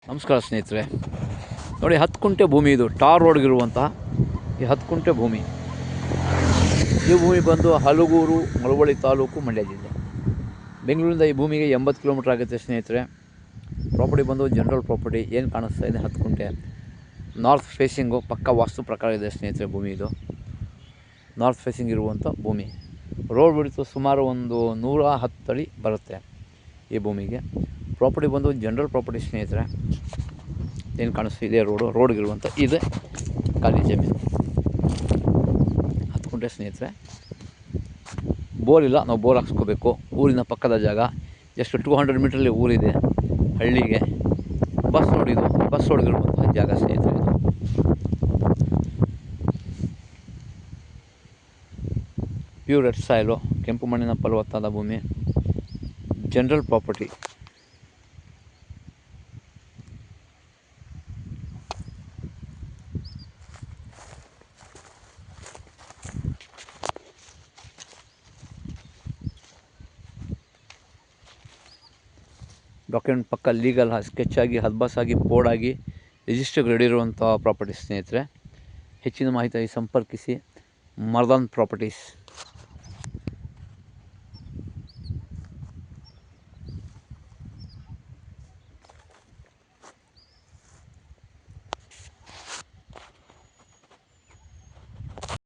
ನಮಸ್ಕಾರ ಸ್ನೇಹಿತರೆ. ನೋಡಿ, 10 ಕುಂಟೆ ಭೂಮಿ ಇದು. ಟಾರ್ ರೋಡ್ಗಿರುವಂತಹ ಈ 10 ಕುಂಟೆ ಭೂಮಿ. ಈ ಭೂಮಿ ಬಂದು ಹಲಗೂರು, ಮಳವಳ್ಳಿ ತಾಲೂಕು, ಮಂಡ್ಯ ಜಿಲ್ಲೆ. ಬೆಂಗಳೂರಿಂದ ಈ ಭೂಮಿಗೆ 80 ಕಿಲೋಮೀಟ್ರ್ ಆಗುತ್ತೆ ಸ್ನೇಹಿತರೆ. ಪ್ರಾಪರ್ಟಿ ಬಂದು ಜನರಲ್ ಪ್ರಾಪರ್ಟಿ. ಏನು ಕಾಣಿಸ್ತಾ ಇದೆ 10 ಕುಂಟೆ ನಾರ್ತ್ ಫೇಸಿಂಗು, ಪಕ್ಕ ವಾಸ್ತು ಪ್ರಕಾರ ಇದೆ ಸ್ನೇಹಿತರೆ. ಭೂಮಿ ಇದು ನಾರ್ತ್ ಫೇಸಿಂಗ್ ಇರುವಂಥ ಭೂಮಿ. ರೋಡ್ ಬಿಡ್ತು ಸುಮಾರು ಒಂದು 110 ಅಡಿ ಬರುತ್ತೆ ಈ ಭೂಮಿಗೆ. ಪ್ರಾಪರ್ಟಿ ಬಂದು ಜನರಲ್ ಪ್ರಾಪರ್ಟಿ ಸ್ನೇಹಿತರೆ. ಏನು ಕಾಣಿಸ್ತಿದೆ ರೋಡ್ಗಿರುವಂಥ ಇದೆ ಖಾಲಿ ಜಮೀನು. 10 ಕುಂಟೆ ಸ್ನೇಹಿತರೆ. ಬೋರ್ ಇಲ್ಲ, ನಾವು ಬೋರ್ ಹಾಕ್ಸ್ಕೋಬೇಕು. ಊರಿನ ಪಕ್ಕದ ಜಾಗ. ಜಸ್ಟ್ 200 ಮೀಟ್ರಲ್ಲಿ ಊರಿದೆ ಹಳ್ಳಿಗೆ. ಬಸ್ ರೋಡ್ಗಿರುವಂಥ ಜಾಗ ಸ್ನೇಹಿತರೆ. ಇದು ಪ್ಯೂರ್ ರೆಡ್ ಸಾಯಿಲು, ಕೆಂಪು ಮಣ್ಣಿನ ಫಲವತ್ತಾದ ಭೂಮಿ, ಜನರಲ್ ಪ್ರಾಪರ್ಟಿ. ಡಾಕ್ಯುಮೆಂಟ್ ಪಕ್ಕ ಲೀಗಲ್ ಸ್ಕೆಚ್ ಆಗಿ, ಹದ್ಬಾಸ್ ಆಗಿ, ಬೋರ್ಡ್ ಆಗಿ, ರಿಜಿಸ್ಟರ್ಗೆ ರೆಡಿ ಇರುವಂಥ ಪ್ರಾಪರ್ಟಿ ಸ್ನೇಹಿತರೆ. ಹೆಚ್ಚಿನ ಮಾಹಿತಿಯಾಗಿ ಸಂಪರ್ಕಿಸಿ ಮರ್ದಾನ್ ಪ್ರಾಪರ್ಟೀಸ್.